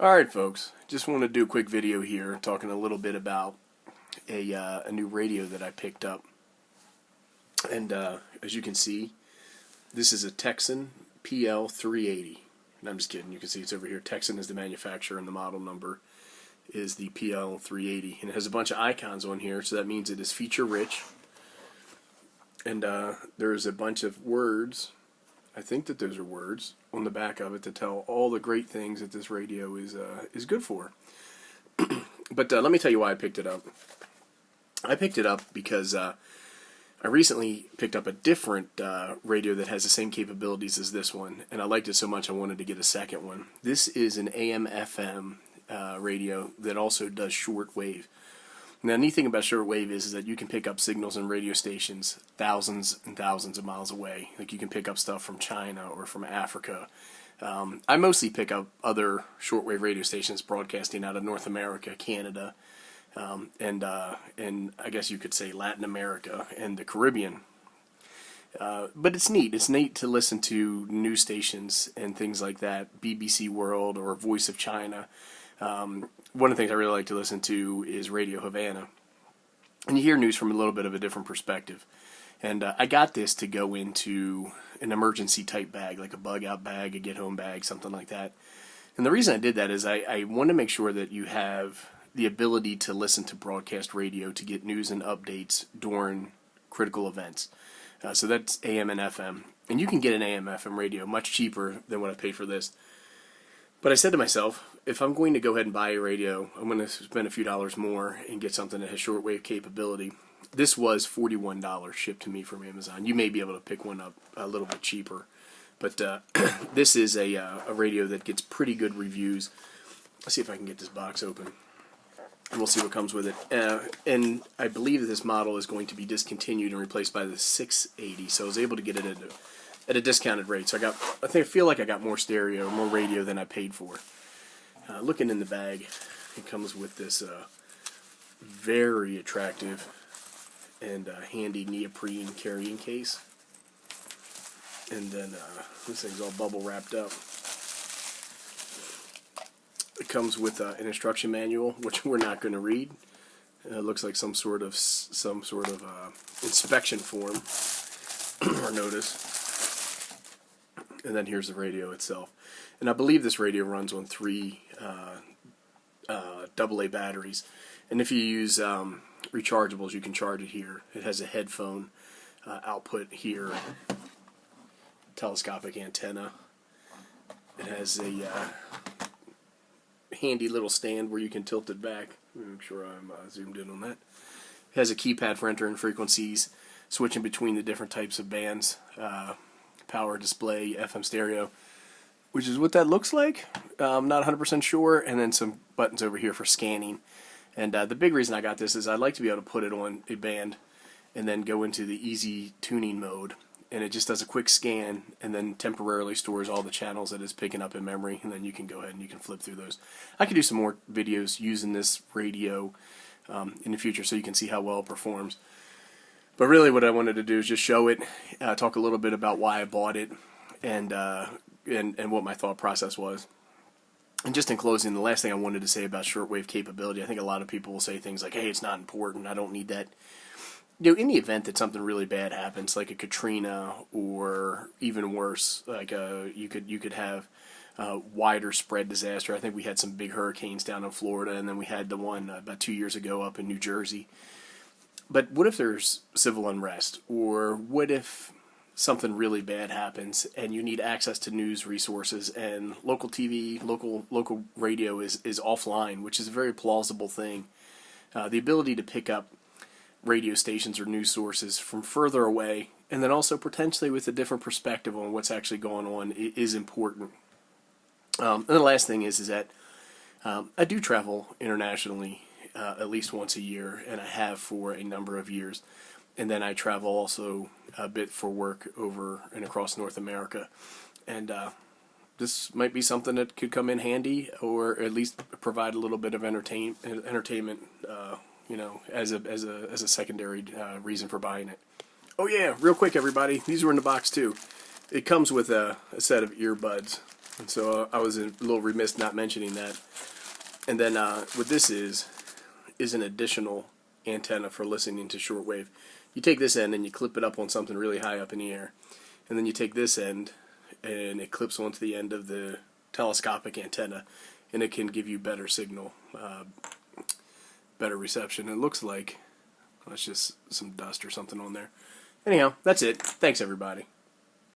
Alright folks, just want to do a quick video here talking a little bit about a new radio that I picked up. And as you can see, this is a Tecsun PL-380. And I'm just kidding, you can see it's over here. Tecsun is the manufacturer and the model number is the PL-380. And it has a bunch of icons on here, so that means it is feature rich. And there's a bunch of words, I think that those are words, on the back of it to tell all the great things that this radio is good for. But let me tell you why I picked it up. I picked it up because I recently picked up a different radio that has the same capabilities as this one, and I liked it so much I wanted to get a second one. This is an AM/FM radio that also does shortwave. Now, the neat thing about shortwave is that you can pick up signals in radio stations thousands and thousands of miles away. Like, you can pick up stuff from China or from Africa. I mostly pick up other shortwave radio stations broadcasting out of North America, Canada, and I guess you could say Latin America and the Caribbean. But it's neat. It's neat to listen to news stations and things like that, BBC World or Voice of China. One of the things I really like to listen to is Radio Havana. And you hear news from a little bit of a different perspective. And I got this to go into an emergency type bag, like a bug out bag, a get home bag, something like that. And the reason I did that is I want to make sure that you have the ability to listen to broadcast radio to get news and updates during critical events. So that's AM and FM. And you can get an AM/FM radio much cheaper than what I paid for this. But I said to myself, if I'm going to go ahead and buy a radio, I'm going to spend a few dollars more and get something that has shortwave capability. This was $41 shipped to me from Amazon. You may be able to pick one up a little bit cheaper. But this is a radio that gets pretty good reviews. Let's see if I can get this box open. And we'll see what comes with it. And I believe that this model is going to be discontinued and replaced by the 680. So I was able to get it at a discounted rate. So I feel like I got more stereo, more radio than I paid for. Looking in the bag, it comes with this very attractive and handy neoprene carrying case. And then this thing's all bubble wrapped up. It comes with an instruction manual, which we're not going to read. It looks like some sort of inspection form or notice. And then here's the radio itself. And I believe this radio runs on 3 AA batteries. And if you use rechargeables, you can charge it here. It has a headphone output here, telescopic antenna. It has a handy little stand where you can tilt it back. Make sure I'm zoomed in on that. It has a keypad for entering frequencies, switching between the different types of bands. Power display, FM stereo, which is what that looks like. I'm not 100% sure. And then some buttons over here for scanning. And the big reason I got this is I'd like to be able to put it on a band and then go into the easy tuning mode. And it just does a quick scan and then temporarily stores all the channels that it's picking up in memory. And then you can go ahead and you can flip through those. I could do some more videos using this radio in the future so you can see how well it performs. But really what I wanted to do is just show it, talk a little bit about why I bought it, and what my thought process was. And just in closing, the last thing I wanted to say about shortwave capability, I think a lot of people will say things like, hey, it's not important, I don't need that. You know, in the event that something really bad happens, like a Katrina, or even worse, like you could have wider spread disaster. I think we had some big hurricanes down in Florida, and then we had the one about 2 years ago up in New Jersey. But what if there's civil unrest, or what if something really bad happens and you need access to news resources and local TV, local radio is offline, which is a very plausible thing. The ability to pick up radio stations or news sources from further away, and then also potentially with a different perspective on what's actually going on, is important. And the last thing is that I do travel internationally at least once a year, and I have for a number of years. And then I travel also a bit for work over and across North America. And this might be something that could come in handy, or at least provide a little bit of entertainment, you know, as a secondary reason for buying it. Oh yeah, real quick everybody, these were in the box too. It comes with a set of earbuds. And so I was a little remiss not mentioning that. And then what this is an additional antenna for listening to shortwave. You take this end and you clip it up on something really high up in the air, and then you take this end and it clips onto the end of the telescopic antenna, and it can give you better signal, better reception. It looks like that's just some dust or something on there. Anyhow, that's it. Thanks, everybody.